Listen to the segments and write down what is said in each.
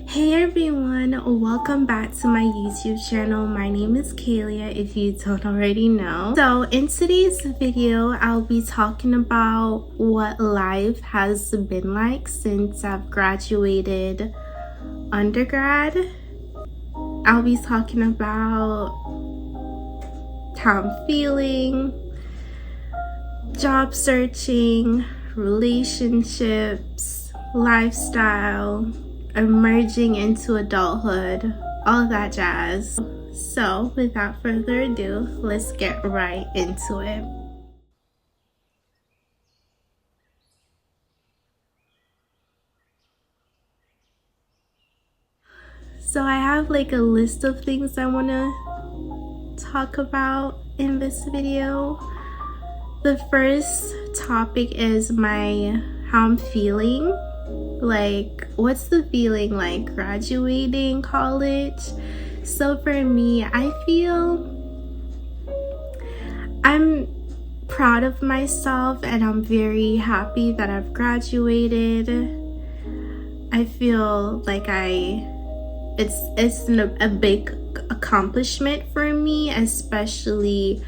Hey everyone, welcome back to my YouTube channel. My name is Kalia, if you don't already know. So in today's video, I'll be talking about what life has been like since I've graduated undergrad. I'll be talking about how I'm feeling, job searching, relationships, lifestyle, emerging into adulthood, all of that jazz. So without further ado, let's get right into it. So I have like a list of things I want to talk about in this video. The first topic is how I'm feeling. Like, what's the feeling like graduating college? So for me, I feel I'm proud of myself and I'm very happy that I've graduated. I feel like it's a big accomplishment for me, especially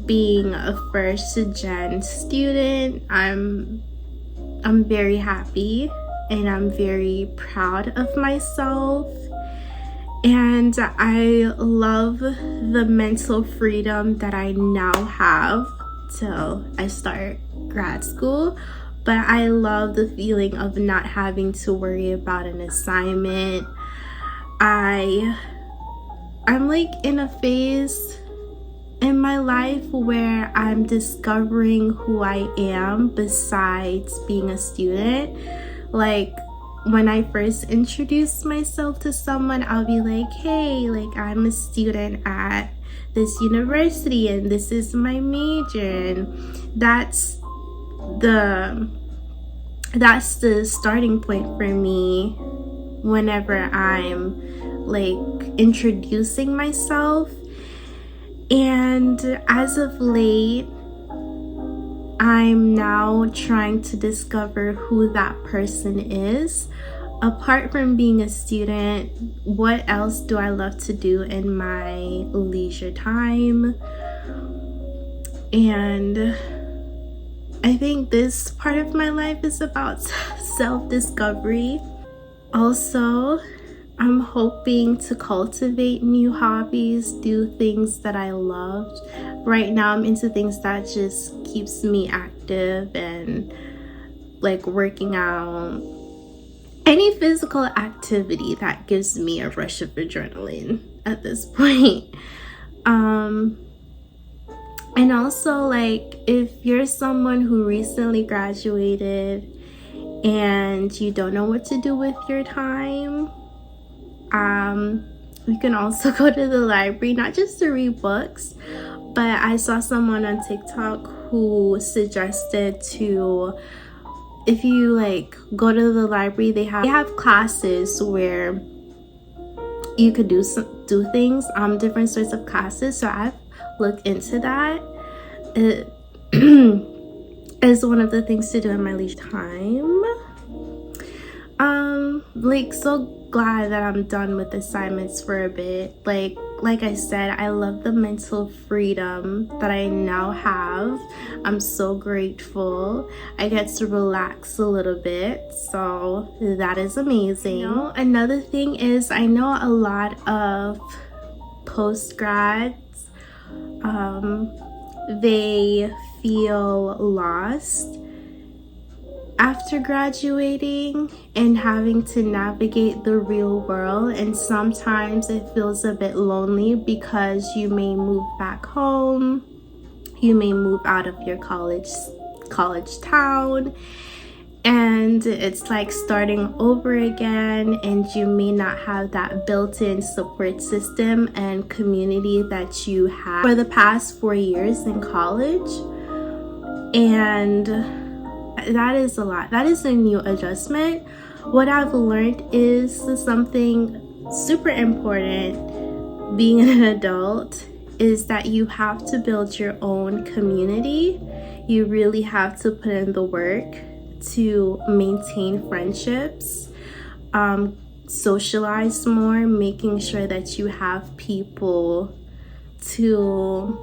being a first-gen student. I'm very happy and I'm very proud of myself, and I love the mental freedom that I now have till I start grad school. But I love the feeling of not having to worry about an assignment. I'm like in a phase in my life where I'm discovering who I am besides being a student. Like, when I first introduce myself to someone, I'll be like, hey, like, I'm a student at this university and this is my major, and that's the starting point for me whenever I'm like introducing myself. And as of late, I'm now trying to discover who that person is. Apart from being a student, what else do I love to do in my leisure time? And I think this part of my life is about self-discovery. Also, I'm hoping to cultivate new hobbies, do things that I loved. Right now, I'm into things that just keeps me active and like working out. Any physical activity that gives me a rush of adrenaline at this point. And also, like, if you're someone who recently graduated and you don't know what to do with your time, you can also go to the library, not just to read books, but I saw someone on TikTok who suggested if you like go to the library, they have classes where you could do things, different sorts of classes. So I've looked into that. It is one of the things to do in my leisure time. Like, so glad that I'm done with assignments for a bit. Like I said, I love the mental freedom that I now have. I'm so grateful. I get to relax a little bit, so that is amazing. Another thing is, I know a lot of postgrads, they feel lost after graduating and having to navigate the real world, and sometimes it feels a bit lonely because you may move back home, you may move out of your college town, and it's like starting over again, and you may not have that built-in support system and community that you had for the past 4 years in college. And that is a lot. That is a new adjustment. What I've learned is something super important being an adult is that you have to build your own community. You really have to put in the work to maintain friendships. socialize more, making sure that you have people to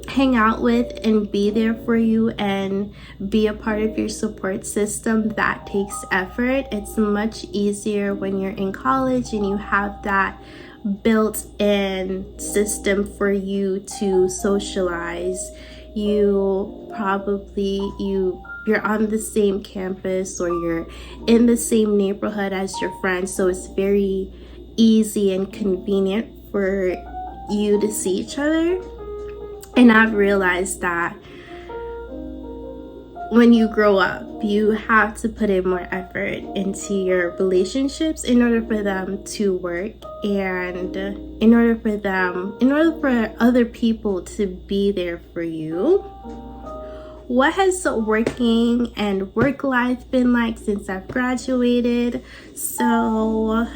hang out with and be there for you and be a part of your support system. That takes effort. It's much easier when you're in college and you have that built-in system for you to socialize. You're on the same campus or you're in the same neighborhood as your friends, so it's very easy and convenient for you to see each other. And I've realized that when you grow up, you have to put in more effort into your relationships in order for them to work, and in order for other people to be there for you. What has working and work life been like since I've graduated? So,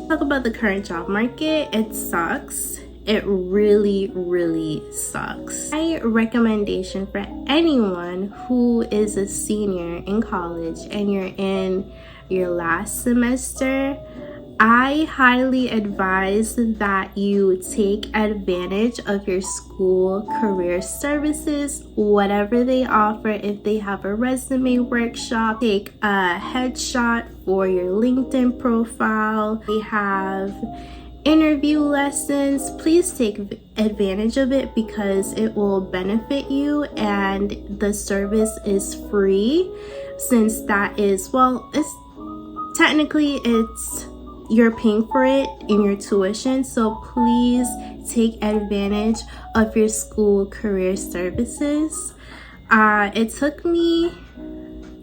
talk about the current job market. It sucks. It really, really sucks. My recommendation for anyone who is a senior in college and you're in your last semester, I highly advise that you take advantage of your school career services, whatever they offer. If they have a resume workshop, take a headshot for your LinkedIn profile. They have interview lessons. Please take advantage of it because it will benefit you, and the service is free, since that is, well, you're paying for it in your tuition. So please take advantage of your school career services. It took me,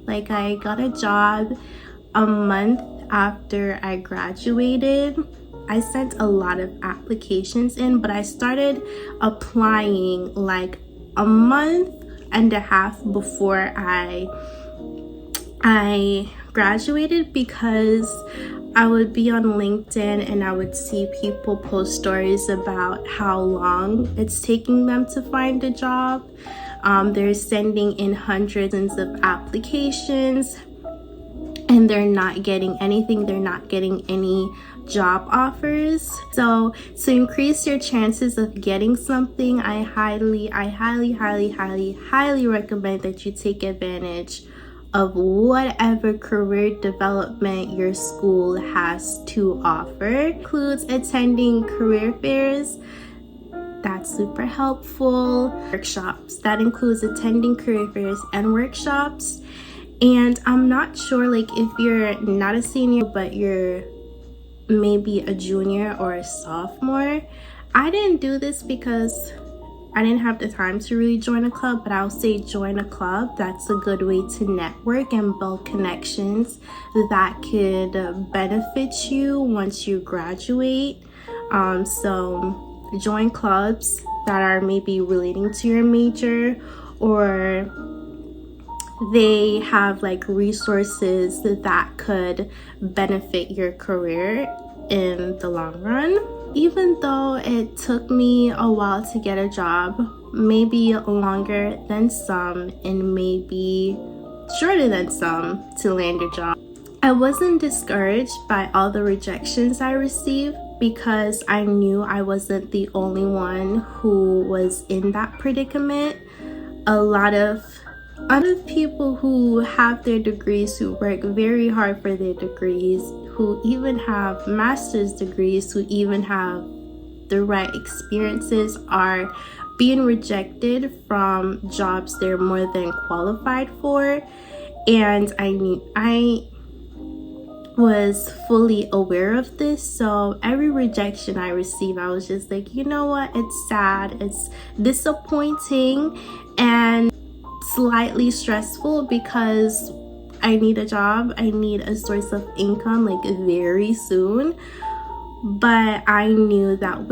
I got a job a month after I graduated. I sent a lot of applications in, but I started applying a month and a half before I graduated, because I would be on LinkedIn and I would see people post stories about how long it's taking them to find a job. They're sending in hundreds of applications and they're not getting anything. They're not getting any job offers. So to increase your chances of getting something, I highly recommend that you take advantage of whatever career development your school has to offer. It includes attending career fairs. That's super helpful. Workshops. That includes attending career fairs and workshops. And I'm not sure, if you're not a senior but you're maybe a junior or a sophomore. I didn't do this because I didn't have the time to really join a club, but I'll say join a club. That's a good way to network and build connections that could benefit you once you graduate. So join clubs that are maybe relating to your major, or they have resources that could benefit your career in the long run. Even though it took me a while to get a job, maybe longer than some and maybe shorter than some to land a job, I wasn't discouraged by all the rejections I received, because I knew I wasn't the only one who was in that predicament. A lot of other people who have their degrees, who work very hard for their degrees, who even have master's degrees, who even have the right experiences, are being rejected from jobs they're more than qualified for. And I was fully aware of this. So every rejection I received, I was just like, you know what? It's sad. It's disappointing and slightly stressful, because I need a job. I need a source of income very soon. But I knew that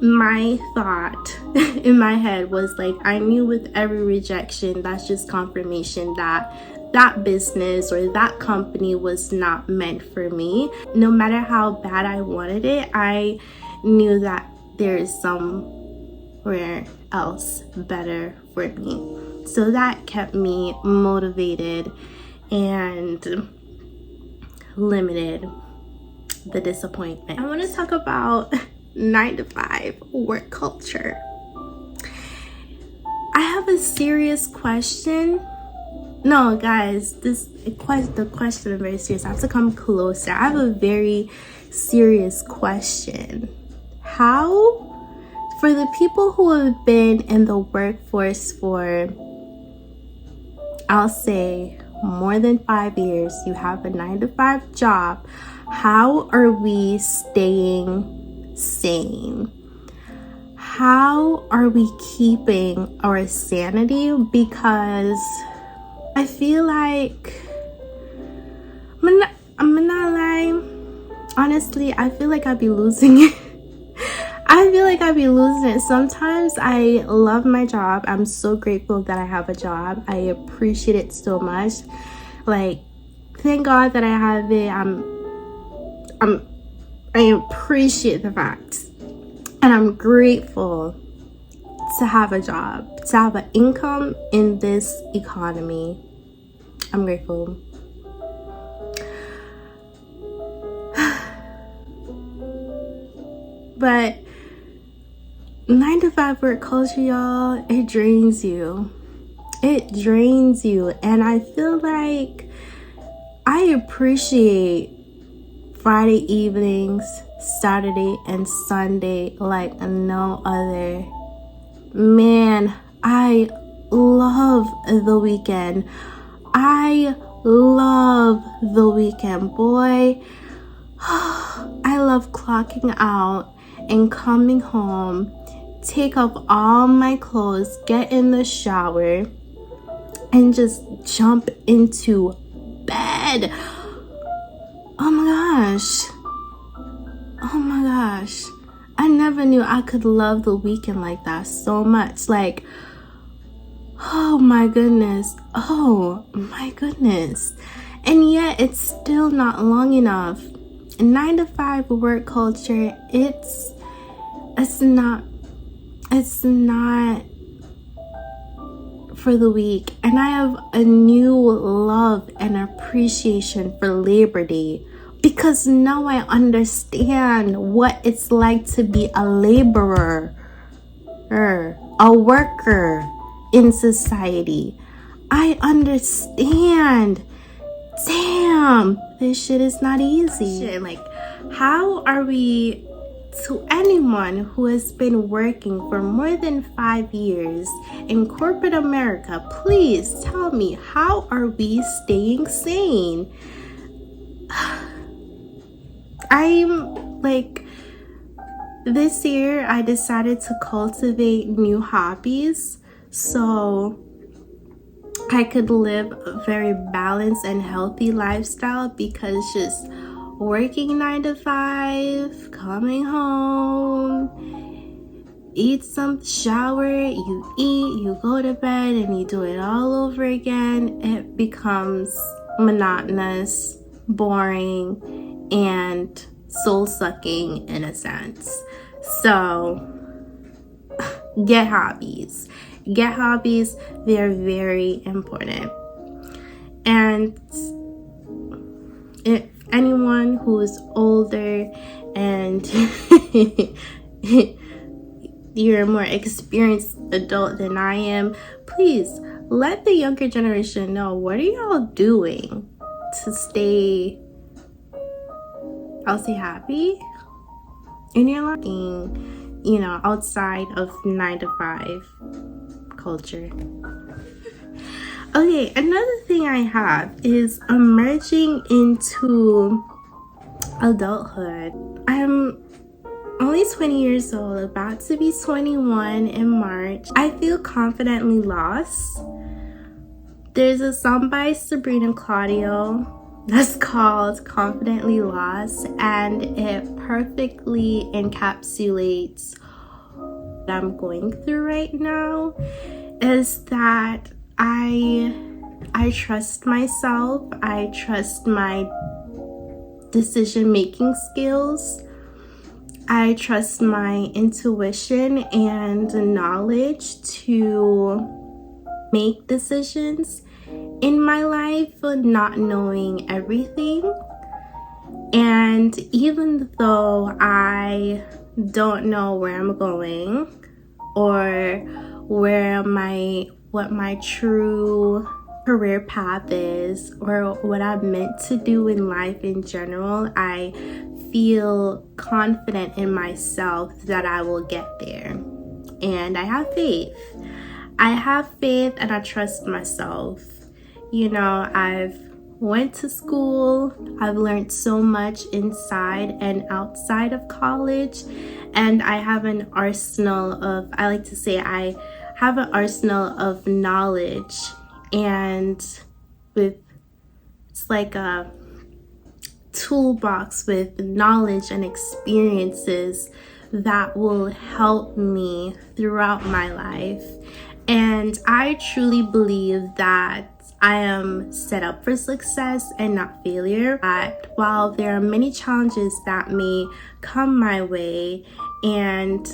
my thought in my head was I knew with every rejection, that's just confirmation that that business or that company was not meant for me. No matter how bad I wanted it, I knew that there's somewhere else better for me. So that kept me motivated and limited the disappointment. I want to talk about 9-to-5 work culture. I have a serious question. No, guys, the question is very serious. I have to come closer. I have a very serious question. How, for the people who have been in the workforce for, I'll say, more than 5 years, you have a 9-to-5 job, how are we staying sane? How are we keeping our sanity? Because I feel like, I'm not lying, honestly, I feel like I'd be losing it. I feel like I'd be losing it. Sometimes I love my job. I'm so grateful that I have a job. I appreciate it so much. Like, thank God that I have it. I appreciate the fact. And I'm grateful to have a job, to have an income in this economy. I'm grateful. But 9-to-5 work culture, y'all, it drains you. It drains you. And I feel like I appreciate Friday evenings, Saturday and Sunday like no other. Man, I love the weekend. I love the weekend, boy. I love clocking out and coming home, take off all my clothes, get in the shower, and just jump into bed. Oh my gosh. Oh my gosh. I never knew I could love the weekend like that so much. Like, oh my goodness. Oh my goodness. And yet it's still not long enough. 9-to-5 work culture, it's not for the weak. And I have a new love and appreciation for Labor Day, because now I understand what it's like to be a laborer, a worker in society. I understand. Damn, this shit is not easy. Like, how are we, to anyone who has been working for more than 5 years in corporate America, please tell me, how are we staying sane? I'm like, this year I decided to cultivate new hobbies so I could live a very balanced and healthy lifestyle, because just working 9-to-5, coming home, eat some, shower, you eat, you go to bed, and you do it all over again, it becomes monotonous, boring, and soul-sucking in a sense. So get hobbies. Get hobbies. They're very important. And if anyone who is older and you're a more experienced adult than I am, please let the younger generation know, what are y'all doing to stay, I'll say, happy in your life, you know, outside of 9-to-5 culture. Okay, another thing I have is emerging into adulthood. I'm only 20 years old, about to be 21 in March. I feel confidently lost. There's a song by Sabrina Claudio that's called Confidently Lost, and it perfectly encapsulates what I'm going through right now. Is that I trust myself, I trust my decision-making skills, I trust my intuition and knowledge to make decisions in my life, not knowing everything. And even though I don't know where I'm going or what my true career path is or what I'm meant to do in life in general, I feel confident in myself that I will get there. And I have faith. I have faith and I trust myself. You know, I've went to school. I've learned so much inside and outside of college. And I have an arsenal of, I like to say, I have an arsenal of knowledge. And it's like a toolbox with knowledge and experiences that will help me throughout my life. And I truly believe that I am set up for success and not failure. But while there are many challenges that may come my way and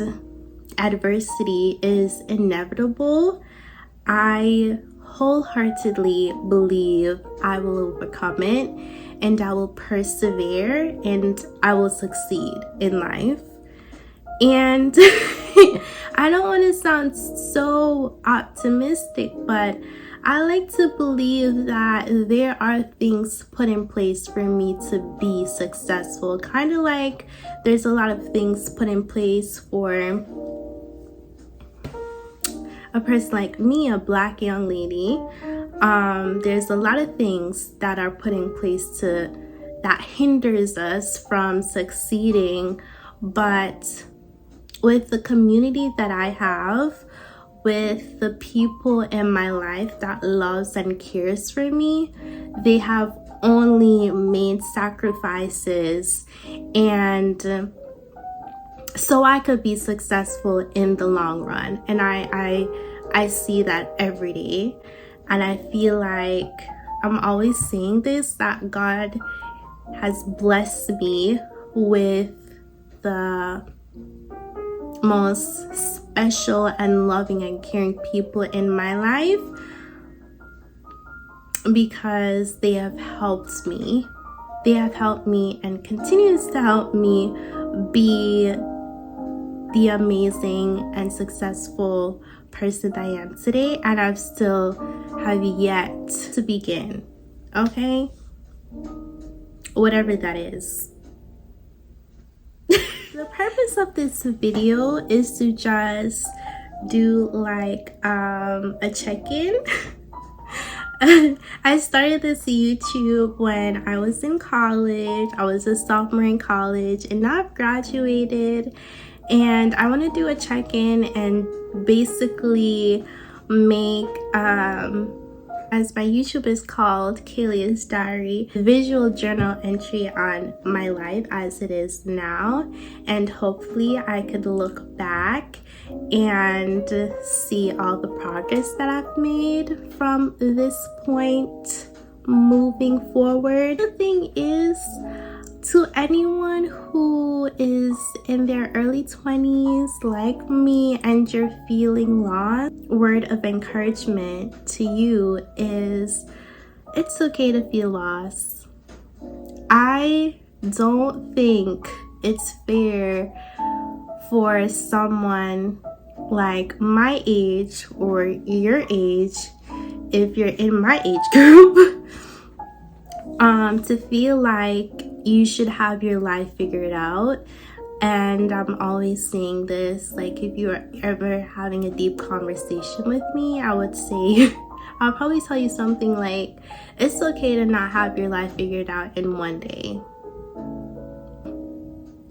adversity is inevitable, I wholeheartedly believe I will overcome it and I will persevere and I will succeed in life. And I don't want to sound so optimistic, but I like to believe that there are things put in place for me to be successful. Kind of like there's a lot of things put in place for a person like me, a Black young lady. There's a lot of things that are put in place that hinders us from succeeding, but with the community that I have, with the people in my life that loves and cares for me, they have only made sacrifices, and so I could be successful in the long run. And I see that every day, and I feel like I'm always saying this, that God has blessed me with the most special and loving and caring people in my life, because they have helped me. They have helped me and continues to help me be the amazing and successful person I am today, and I still have yet to begin. Okay? Whatever that is. The purpose of this video is to just do like a check-in. I started this YouTube when I was in college. I was a sophomore in college, and now I've graduated, and I want to do a check-in and basically make as my YouTube is called, Kaylia's Diary, visual journal entry on my life as it is now. And hopefully I could look back and see all the progress that I've made from this point moving forward. The thing is, to anyone who is in their early 20s like me and you're feeling lost, word of encouragement to you is it's okay to feel lost. I don't think it's fair for someone like my age or your age, if you're in my age group, to feel like you should have your life figured out. And I'm always saying this, like, if you're ever having a deep conversation with me, I would say I'll probably tell you something like, it's okay to not have your life figured out in one day.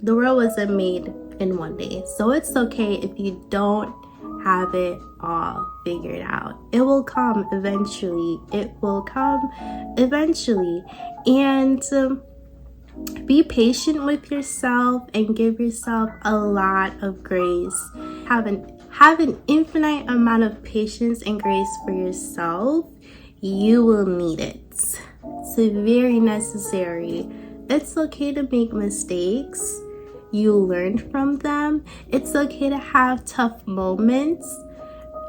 The world wasn't made in one day, so it's okay if you don't have it all figured out. It will come eventually. It will come eventually. And be patient with yourself and give yourself a lot of grace. Have an infinite amount of patience and grace for yourself. You will need it. It's very necessary. It's okay to make mistakes. You learn from them. It's okay to have tough moments.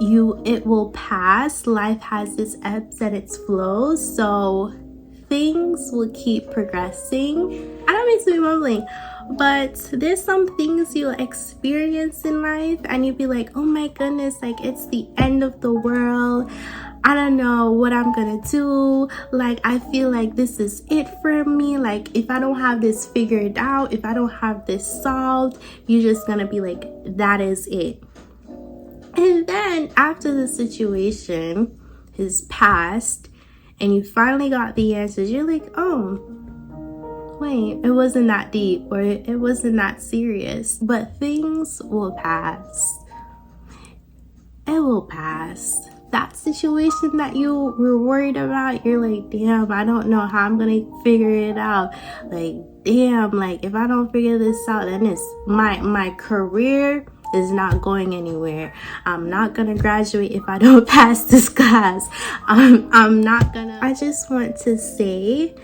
It will pass. Life has its ebbs and its flows, so things will keep progressing. I that makes me mumbling. But there's some things you'll experience in life and you'll be like, oh my goodness, like it's the end of the world. I don't know what I'm gonna do. Like, I feel like this is it for me. Like, if I don't have this figured out, if I don't have this solved, you're just gonna be like, that is it. And then after the situation has passed and you finally got the answers, you're like, oh, wait, it wasn't that deep, or it wasn't that serious. But things will pass. It will pass. That situation that you were worried about, you're like, damn, I don't know how I'm gonna figure it out. Like, damn, like if I don't figure this out, then it's my career is not going anywhere. I'm not gonna graduate if I don't pass this class. I'm not gonna. I just want to say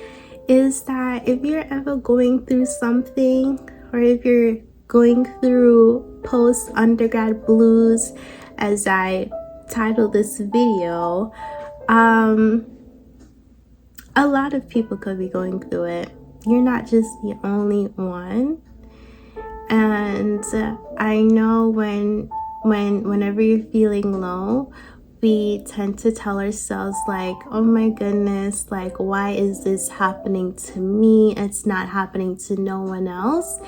is that if you're ever going through something, or if you're going through post undergrad blues, as I titled this video, a lot of people could be going through it. You're not just the only one. And I know whenever you're feeling low, we tend to tell ourselves like, oh my goodness, like why is this happening to me? It's not happening to no one else.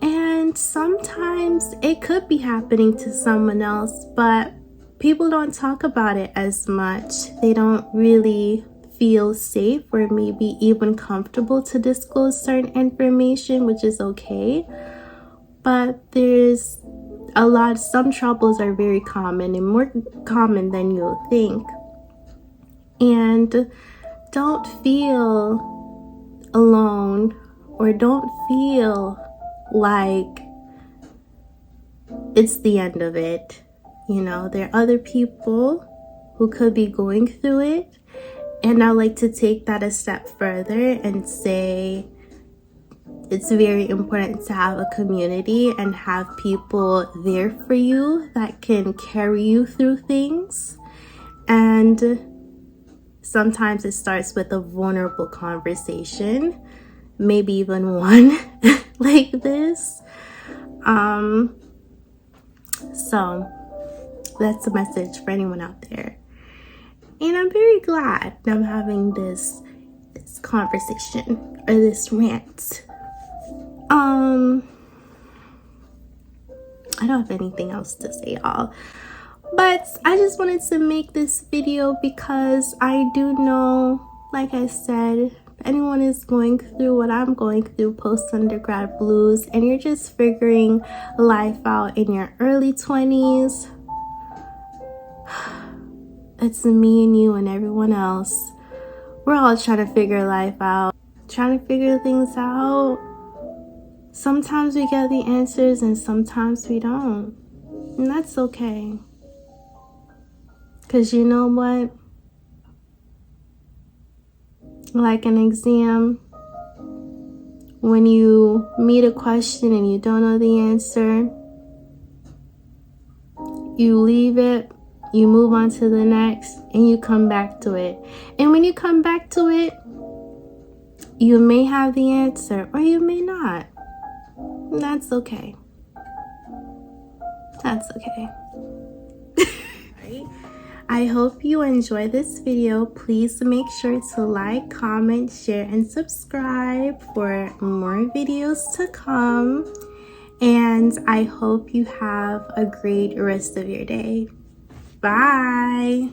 And sometimes it could be happening to someone else, but people don't talk about it as much. They don't really feel safe or maybe even comfortable to disclose certain information, which is okay. But there's some troubles are very common and more common than you'll think. And don't feel alone, or don't feel like it's the end of it. You know, there are other people who could be going through it. And I like to take that a step further and say it's very important to have a community and have people there for you that can carry you through things. And sometimes it starts with a vulnerable conversation, maybe even one like this. So that's a message for anyone out there. And I'm very glad I'm having this conversation, or this rant. I don't have anything else to say, y'all. But I just wanted to make this video because I do know, like I said, if anyone is going through what I'm going through post-undergrad blues, and you're just figuring life out in your early 20s, it's me and you and everyone else. We're all trying to figure life out, trying to figure things out. Sometimes we get the answers and sometimes we don't. And that's okay. Because you know what? Like an exam, when you meet a question and you don't know the answer, you leave it, you move on to the next, and you come back to it. And when you come back to it, you may have the answer or you may not. That's okay. That's okay. Right? I hope you enjoy this video. Please make sure to like, comment, share, and subscribe for more videos to come. And I hope you have a great rest of your day. Bye.